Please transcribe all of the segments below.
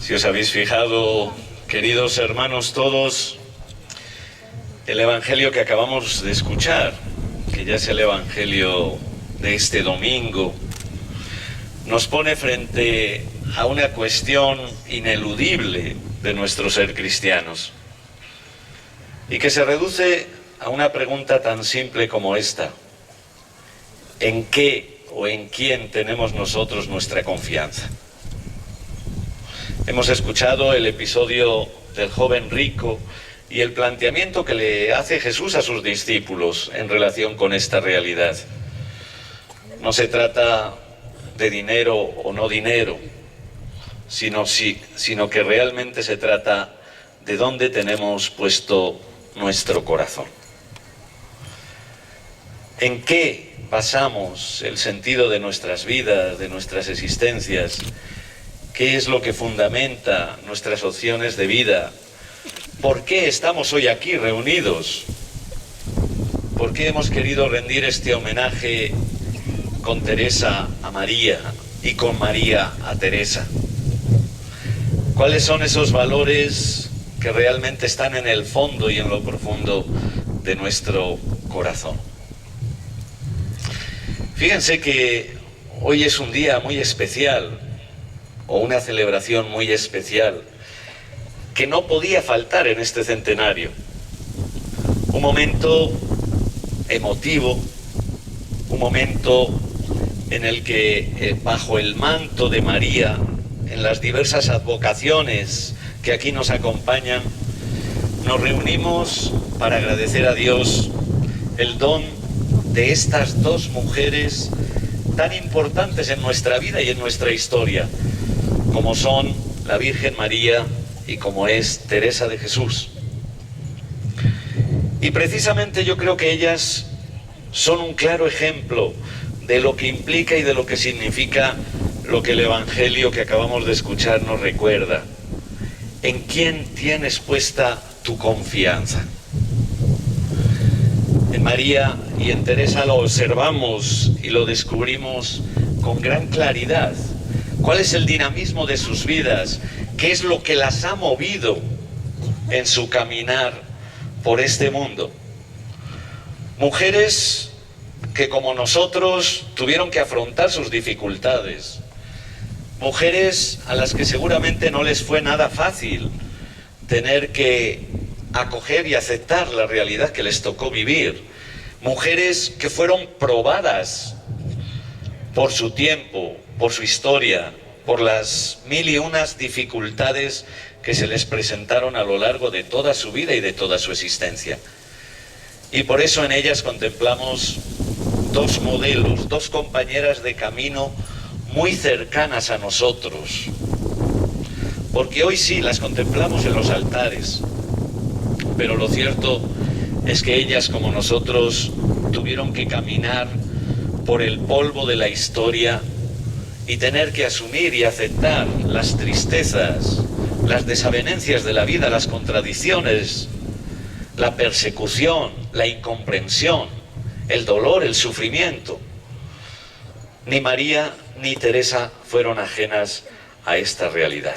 Si os habéis fijado, queridos hermanos todos, el Evangelio que acabamos de escuchar, que ya es el Evangelio de este domingo, nos pone frente a una cuestión ineludible de nuestro ser cristianos, y que se reduce a una pregunta tan simple como esta: ¿en qué o en quién tenemos nosotros nuestra confianza? Hemos escuchado el episodio del joven rico y el planteamiento que le hace Jesús a sus discípulos en relación con esta realidad. No se trata de dinero o no dinero, sino que realmente se trata de dónde tenemos puesto nuestro corazón. ¿En qué basamos el sentido de nuestras vidas, de nuestras existencias? ¿Qué es lo que fundamenta nuestras opciones de vida? ¿Por qué estamos hoy aquí reunidos? ¿Por qué hemos querido rendir este homenaje con Teresa a María y con María a Teresa? ¿Cuáles son esos valores que realmente están en el fondo y en lo profundo de nuestro corazón? Fíjense que hoy es un día muy especial, o una celebración muy especial, que no podía faltar en este centenario. Un momento emotivo, un momento en el que bajo el manto de María, en las diversas advocaciones que aquí nos acompañan, nos reunimos para agradecer a Dios el don de estas dos mujeres tan importantes en nuestra vida y en nuestra historia, como son la Virgen María y como es Teresa de Jesús. Y precisamente yo creo que ellas son un claro ejemplo de lo que implica y de lo que significa lo que el Evangelio que acabamos de escuchar nos recuerda. ¿En quién tienes puesta tu confianza? En María y en Teresa lo observamos y lo descubrimos con gran claridad. ¿Cuál es el dinamismo de sus vidas? ¿Qué es lo que las ha movido en su caminar por este mundo? Mujeres que, como nosotros, tuvieron que afrontar sus dificultades. Mujeres a las que seguramente no les fue nada fácil tener que acoger y aceptar la realidad que les tocó vivir. Mujeres que fueron probadas por su tiempo, por su historia, por las mil y unas dificultades que se les presentaron a lo largo de toda su vida y de toda su existencia. Y por eso en ellas contemplamos dos modelos, dos compañeras de camino muy cercanas a nosotros. Porque hoy sí las contemplamos en los altares, pero lo cierto es que ellas, como nosotros, tuvieron que caminar por el polvo de la historia y tener que asumir y aceptar las tristezas, las desavenencias de la vida, las contradicciones, la persecución, la incomprensión, el dolor, el sufrimiento. Ni María ni Teresa fueron ajenas a esta realidad.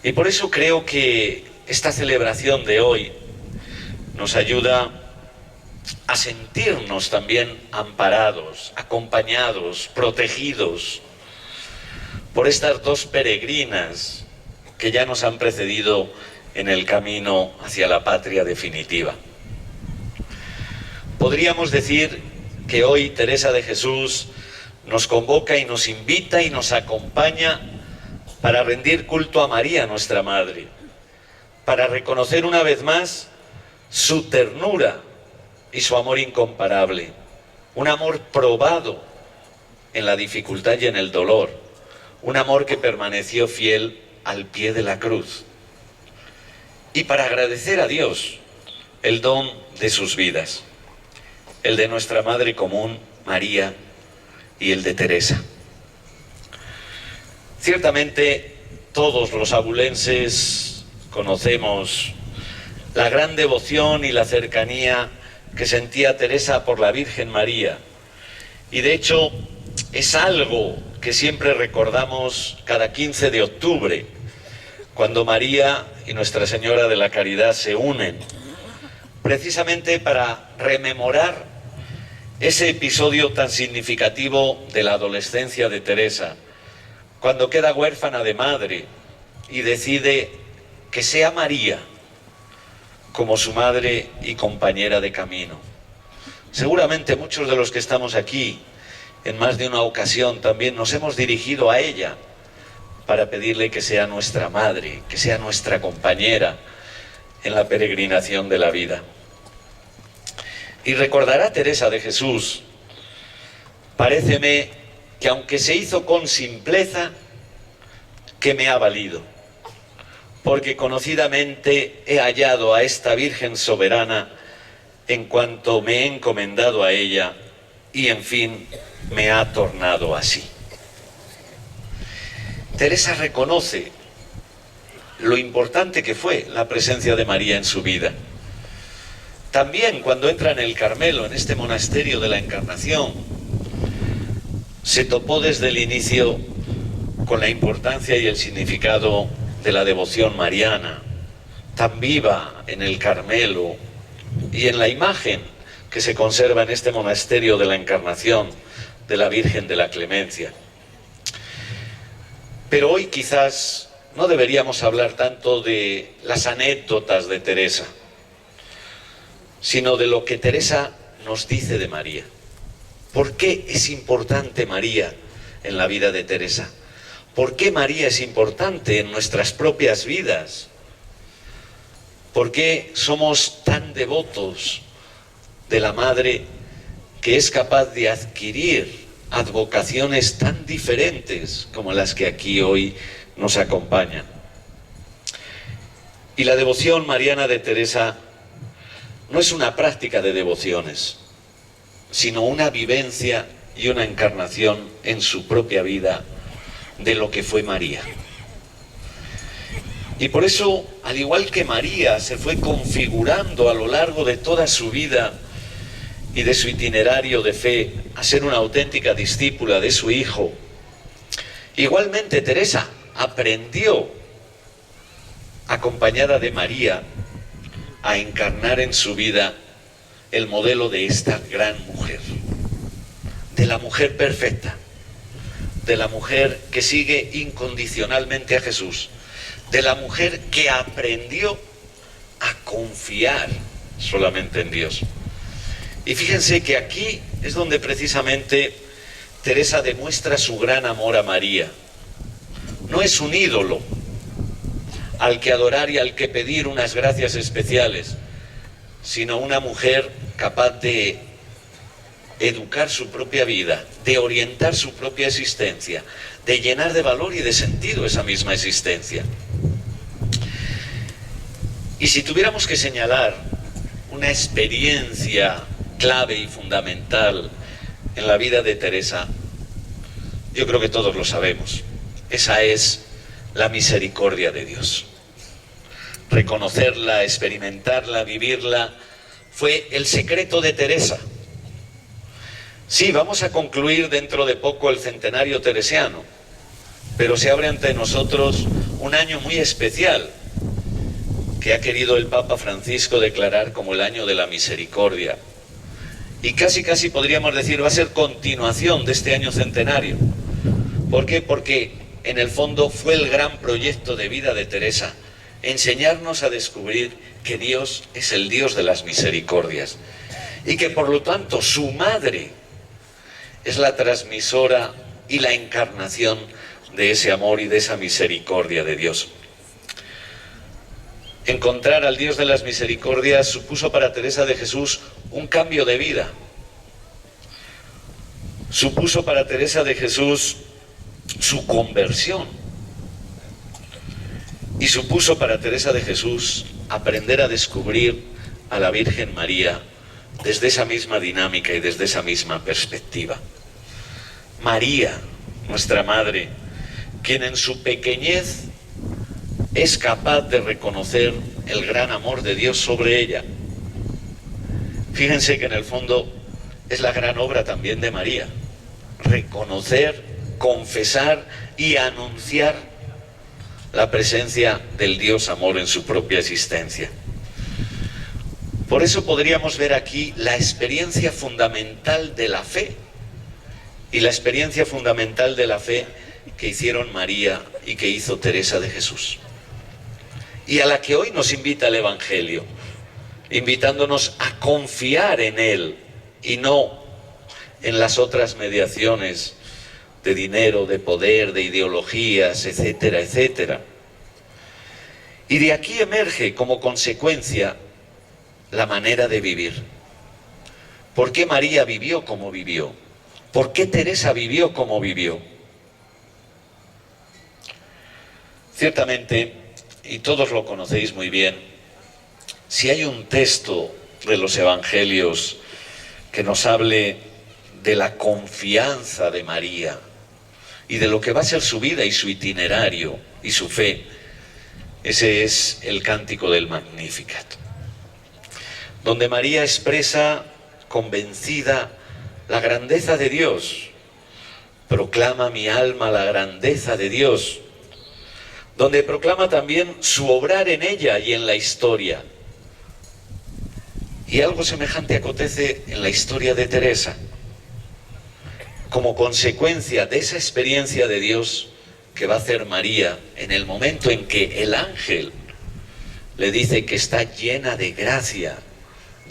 Y por eso creo que esta celebración de hoy nos ayuda a sentirnos también amparados, acompañados, protegidos por estas dos peregrinas que ya nos han precedido en el camino hacia la patria definitiva. Podríamos decir que hoy Teresa de Jesús nos convoca y nos invita y nos acompaña para rendir culto a María, nuestra Madre, para reconocer una vez más su ternura y su amor incomparable, un amor probado en la dificultad y en el dolor, un amor que permaneció fiel al pie de la cruz, y para agradecer a Dios el don de sus vidas, el de nuestra Madre común, María, y el de Teresa. Ciertamente todos los abulenses conocemos la gran devoción y la cercanía que sentía Teresa por la Virgen María. Y de hecho es algo que siempre recordamos cada 15 de octubre, cuando María y Nuestra Señora de la Caridad se unen, precisamente para rememorar ese episodio tan significativo de la adolescencia de Teresa, cuando queda huérfana de madre y decide que sea María como su madre y compañera de camino. Seguramente muchos de los que estamos aquí, en más de una ocasión también nos hemos dirigido a ella para pedirle que sea nuestra madre, que sea nuestra compañera en la peregrinación de la vida. Y recordará Teresa de Jesús, paréceme que aunque se hizo con simpleza, que me ha valido, porque conocidamente he hallado a esta Virgen soberana en cuanto me he encomendado a ella, y en fin, me ha tornado así. Teresa reconoce lo importante que fue la presencia de María en su vida. También cuando entra en el Carmelo, en este monasterio de la Encarnación, se topó desde el inicio con la importancia y el significado de la devoción mariana, tan viva en el Carmelo y en la imagen que se conserva en este monasterio de la Encarnación de la Virgen de la Clemencia. Pero hoy quizás no deberíamos hablar tanto de las anécdotas de Teresa, sino de lo que Teresa nos dice de María. ¿Por qué es importante María en la vida de Teresa? ¿Por qué María es importante en nuestras propias vidas? ¿Por qué somos tan devotos de la Madre que es capaz de adquirir advocaciones tan diferentes como las que aquí hoy nos acompañan? Y la devoción mariana de Teresa no es una práctica de devociones, sino una vivencia y una encarnación en su propia vida de lo que fue María. Y por eso, al igual que María se fue configurando a lo largo de toda su vida y de su itinerario de fe a ser una auténtica discípula de su Hijo, igualmente Teresa aprendió, acompañada de María, a encarnar en su vida el modelo de esta gran mujer, de la mujer perfecta, de la mujer que sigue incondicionalmente a Jesús, de la mujer que aprendió a confiar solamente en Dios. Y fíjense que aquí es donde precisamente Teresa demuestra su gran amor a María. No es un ídolo al que adorar y al que pedir unas gracias especiales, sino una mujer capaz de educar su propia vida, de orientar su propia existencia, de llenar de valor y de sentido esa misma existencia. Y si tuviéramos que señalar una experiencia clave y fundamental en la vida de Teresa, yo creo que todos lo sabemos. Esa es la misericordia de Dios. Reconocerla, experimentarla, vivirla, fue el secreto de Teresa. Sí, vamos a concluir dentro de poco el centenario teresiano, pero se abre ante nosotros un año muy especial que ha querido el Papa Francisco declarar como el año de la misericordia. Y casi podríamos decir, va a ser continuación de este año centenario. ¿Por qué? Porque en el fondo fue el gran proyecto de vida de Teresa, enseñarnos a descubrir que Dios es el Dios de las misericordias y que por lo tanto su madre es la transmisora y la encarnación de ese amor y de esa misericordia de Dios. Encontrar al Dios de las misericordias supuso para Teresa de Jesús un cambio de vida. Supuso para Teresa de Jesús su conversión. Y supuso para Teresa de Jesús aprender a descubrir a la Virgen María desde esa misma dinámica y desde esa misma perspectiva. María, nuestra Madre, quien en su pequeñez es capaz de reconocer el gran amor de Dios sobre ella. Fíjense que en el fondo es la gran obra también de María: reconocer, confesar y anunciar la presencia del Dios amor en su propia existencia. Por eso podríamos ver aquí la experiencia fundamental de la fe, y la experiencia fundamental de la fe que hicieron María y que hizo Teresa de Jesús, y a la que hoy nos invita el Evangelio, invitándonos a confiar en Él y no en las otras mediaciones de dinero, de poder, de ideologías, etcétera, etcétera. Y de aquí emerge como consecuencia la manera de vivir. ¿Por qué María vivió como vivió? ¿Por qué Teresa vivió como vivió? Ciertamente, y todos lo conocéis muy bien, si hay un texto de los Evangelios que nos hable de la confianza de María y de lo que va a ser su vida y su itinerario y su fe, ese es el Cántico del Magnificat, donde María expresa convencida la grandeza de Dios, proclama mi alma la grandeza de Dios, donde proclama también su obrar en ella y en la historia. Y algo semejante acontece en la historia de Teresa. Como consecuencia de esa experiencia de Dios que va a hacer María en el momento en que el ángel le dice que está llena de gracia,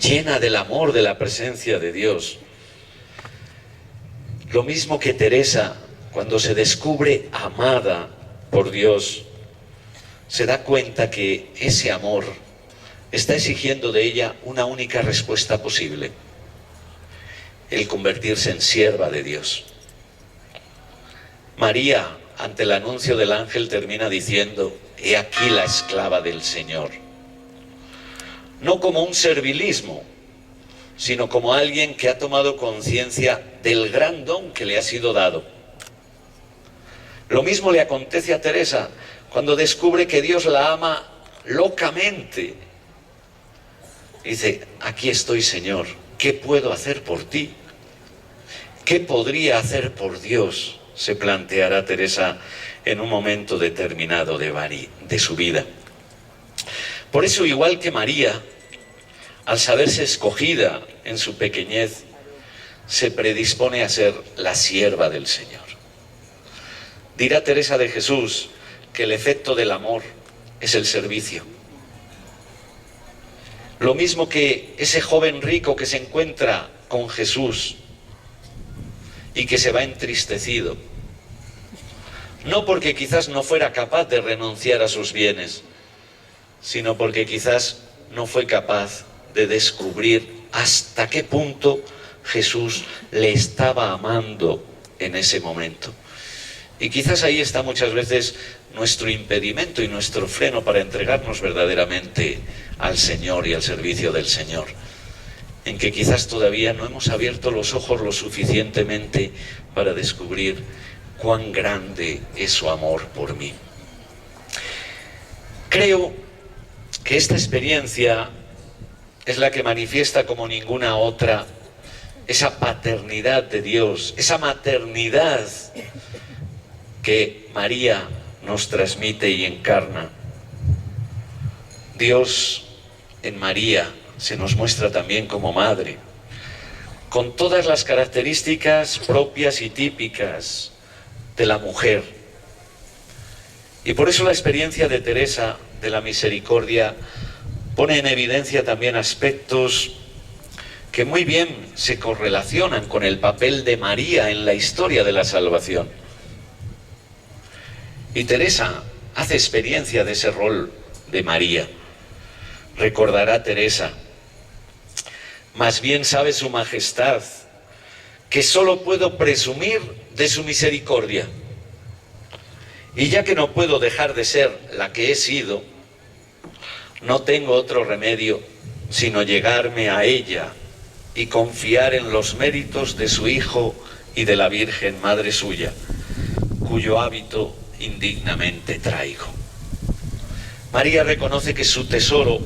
llena del amor de la presencia de Dios. Lo mismo que Teresa, cuando se descubre amada por Dios, se da cuenta que ese amor está exigiendo de ella una única respuesta posible: el convertirse en sierva de Dios. María, ante el anuncio del ángel, termina diciendo: he aquí la esclava del Señor. No como un servilismo, sino como alguien que ha tomado conciencia del gran don que le ha sido dado. Lo mismo le acontece a Teresa cuando descubre que Dios la ama locamente. Dice: aquí estoy, Señor, ¿qué puedo hacer por ti? ¿Qué podría hacer por Dios?, se planteará Teresa en un momento determinado de su vida. Por eso, igual que María, al saberse escogida en su pequeñez, se predispone a ser la sierva del Señor. Dirá Teresa de Jesús que el efecto del amor es el servicio. Lo mismo que ese joven rico que se encuentra con Jesús y que se va entristecido, no porque quizás no fuera capaz de renunciar a sus bienes, sino porque quizás no fue capaz de descubrir hasta qué punto Jesús le estaba amando en ese momento. Y quizás ahí está muchas veces nuestro impedimento y nuestro freno para entregarnos verdaderamente al Señor y al servicio del Señor, en que quizás todavía no hemos abierto los ojos lo suficientemente para descubrir cuán grande es su amor por mí. Creo que esta experiencia es la que manifiesta como ninguna otra esa paternidad de Dios, esa maternidad que María nos transmite y encarna. Dios en María se nos muestra también como madre, con todas las características propias y típicas de la mujer. Y por eso la experiencia de Teresa de la Misericordia pone en evidencia también aspectos que muy bien se correlacionan con el papel de María en la historia de la salvación. Y Teresa hace experiencia de ese rol de María. Recordará Teresa: más bien sabe su majestad que solo puedo presumir de su misericordia. Y ya que no puedo dejar de ser la que he sido, no tengo otro remedio sino llegarme a ella y confiar en los méritos de su Hijo y de la Virgen Madre suya, cuyo hábito indignamente traigo. María reconoce que su tesoro,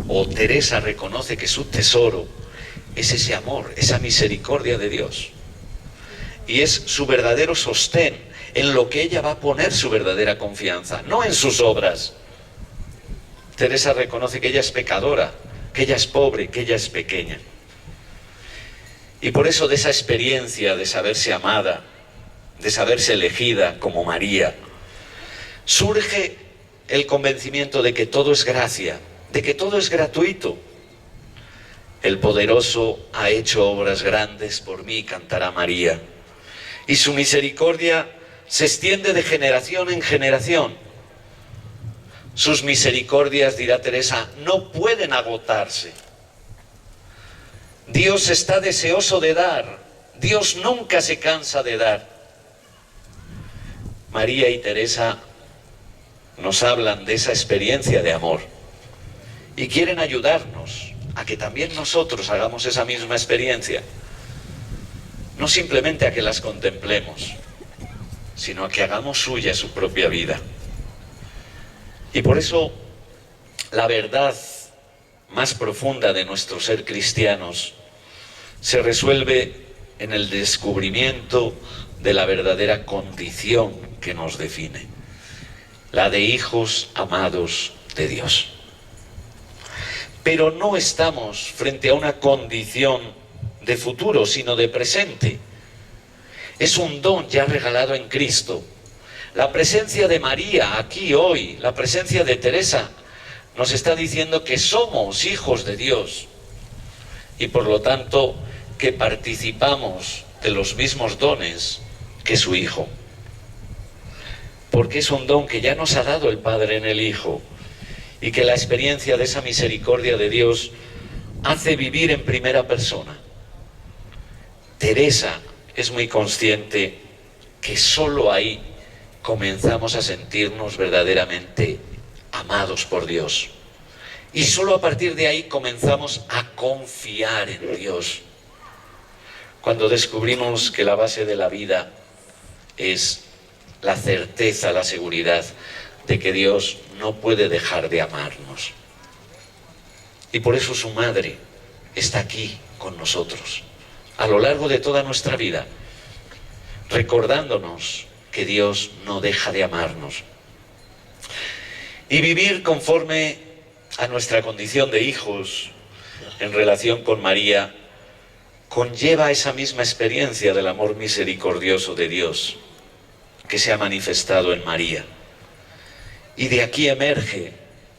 o Teresa reconoce que su tesoro es ese amor, esa misericordia de Dios. Y es su verdadero sostén, en lo que ella va a poner su verdadera confianza, no en sus obras. Teresa reconoce que ella es pecadora, que ella es pobre, que ella es pequeña. Y por eso de esa experiencia de saberse amada, de saberse elegida como María, surge el convencimiento de que todo es gracia, de que todo es gratuito. El poderoso ha hecho obras grandes por mí, cantará María. Y su misericordia se extiende de generación en generación. Sus misericordias, dirá Teresa, no pueden agotarse. Dios está deseoso de dar. Dios nunca se cansa de dar. María y Teresa nos hablan de esa experiencia de amor y quieren ayudarnos a que también nosotros hagamos esa misma experiencia. No simplemente a que las contemplemos, sino a que hagamos suya su propia vida. Y por eso la verdad más profunda de nuestro ser cristianos se resuelve en el descubrimiento de la verdadera condición que nos define, la de hijos amados de Dios. Pero no estamos frente a una condición de futuro, sino de presente. Es un don ya regalado en Cristo. La presencia de María aquí hoy, la presencia de Teresa, nos está diciendo que somos hijos de Dios y por lo tanto que participamos de los mismos dones que su Hijo. Porque es un don que ya nos ha dado el Padre en el Hijo y que la experiencia de esa misericordia de Dios hace vivir en primera persona. Teresa es muy consciente que solo ahí comenzamos a sentirnos verdaderamente amados por Dios. Y solo a partir de ahí comenzamos a confiar en Dios. Cuando descubrimos que la base de la vida es la certeza, la seguridad de que Dios no puede dejar de amarnos. Y por eso su madre está aquí con nosotros, a lo largo de toda nuestra vida, recordándonos que Dios no deja de amarnos. Y vivir conforme a nuestra condición de hijos en relación con María conlleva esa misma experiencia del amor misericordioso de Dios que se ha manifestado en María. Y de aquí emerge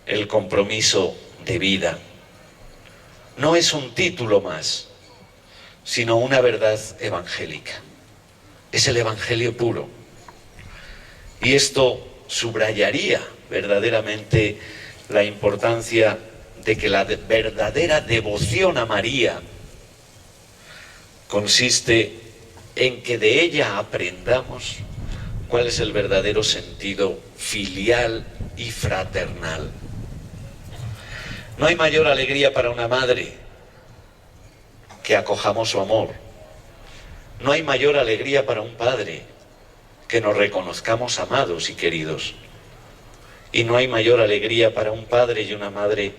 el compromiso de vida. No es un título más, sino una verdad evangélica. Es el evangelio puro. Y esto subrayaría verdaderamente la importancia de que la verdadera devoción a María consiste en que de ella aprendamos cuál es el verdadero sentido filial y fraternal. No hay mayor alegría para una madre que acojamos su amor. No hay mayor alegría para un padre que nos reconozcamos amados y queridos. Y no hay mayor alegría para un padre y una madre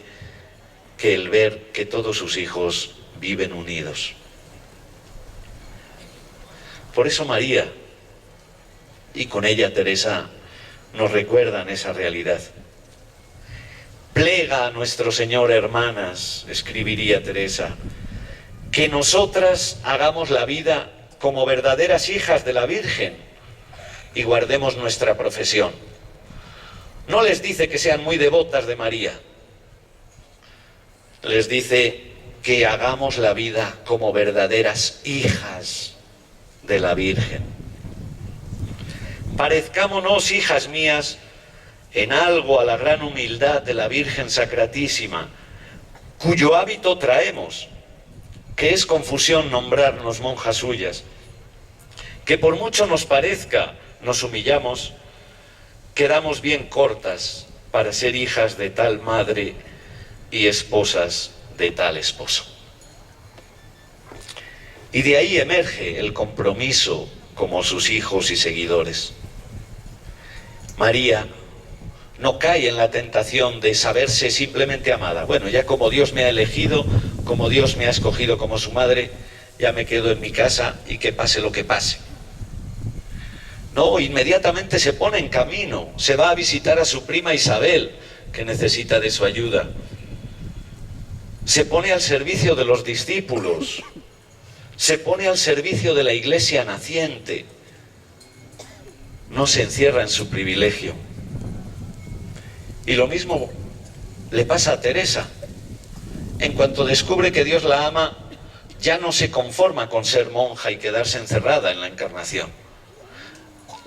que el ver que todos sus hijos viven unidos. Por eso María y con ella Teresa nos recuerdan esa realidad. Plega a nuestro Señor, hermanas, escribiría Teresa, que nosotras hagamos la vida como verdaderas hijas de la Virgen y guardemos nuestra profesión. No les dice que sean muy devotas de María, les dice que hagamos la vida como verdaderas hijas de la Virgen. Parezcámonos, hijas mías, en algo a la gran humildad de la Virgen Sacratísima, cuyo hábito traemos, que es confusión nombrarnos monjas suyas, que por mucho nos parezca, nos humillamos, quedamos bien cortas para ser hijas de tal madre y esposas de tal esposo. Y de ahí emerge el compromiso como sus hijos y seguidores. María no cae en la tentación de saberse simplemente amada. Bueno, ya como Dios me ha elegido, como Dios me ha escogido como su madre, ya me quedo en mi casa y que pase lo que pase. No, inmediatamente se pone en camino, se va a visitar a su prima Isabel, que necesita de su ayuda. Se pone al servicio de los discípulos, se pone al servicio de la iglesia naciente. No se encierra en su privilegio. Y lo mismo le pasa a Teresa. En cuanto descubre que Dios la ama, ya no se conforma con ser monja y quedarse encerrada en la Encarnación.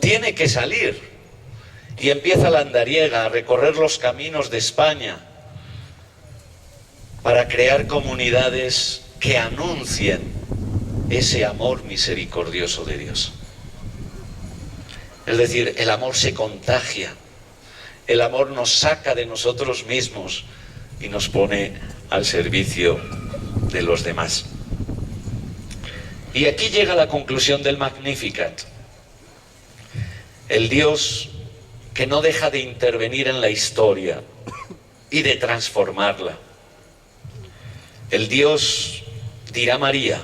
Tiene que salir y empieza la andariega, a recorrer los caminos de España para crear comunidades que anuncien ese amor misericordioso de Dios. Es decir, el amor se contagia, el amor nos saca de nosotros mismos y nos pone al servicio de los demás. Y aquí llega la conclusión del Magnificat. El Dios que no deja de intervenir en la historia y de transformarla. El Dios, dirá María,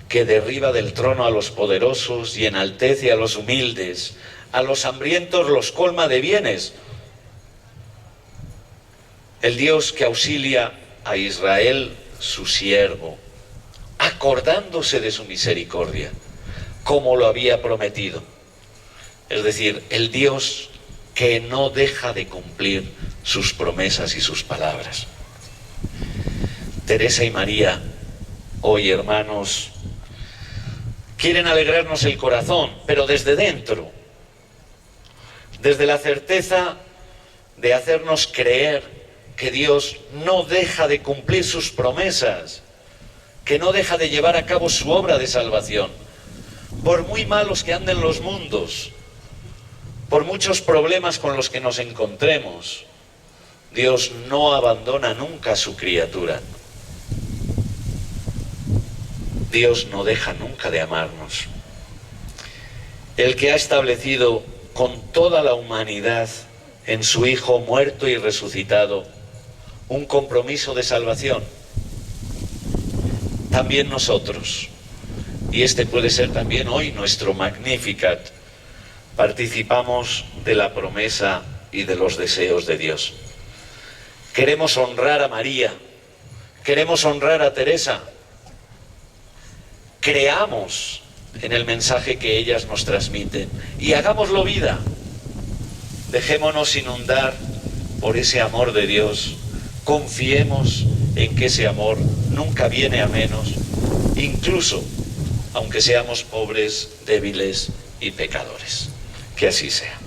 que derriba del trono a los poderosos y enaltece a los humildes, a los hambrientos los colma de bienes. El Dios que auxilia a Israel, su siervo, acordándose de su misericordia, como lo había prometido. Es decir, el Dios que no deja de cumplir sus promesas y sus palabras. Teresa y María, hoy, hermanos, quieren alegrarnos el corazón, pero desde dentro, desde la certeza de hacernos creer que Dios no deja de cumplir sus promesas, que no deja de llevar a cabo su obra de salvación. Por muy malos que anden los mundos, por muchos problemas con los que nos encontremos, Dios no abandona nunca a su criatura. Dios no deja nunca de amarnos. El que ha establecido con toda la humanidad en su Hijo muerto y resucitado un compromiso de salvación, también nosotros, y este puede ser también hoy nuestro Magnificat, participamos de la promesa y de los deseos de Dios. Queremos honrar a María, queremos honrar a Teresa. Creamos en el mensaje que ellas nos transmiten y hagámoslo vida. Dejémonos inundar por ese amor de Dios. Confiemos en que ese amor nunca viene a menos, incluso aunque seamos pobres, débiles y pecadores. Que así sea.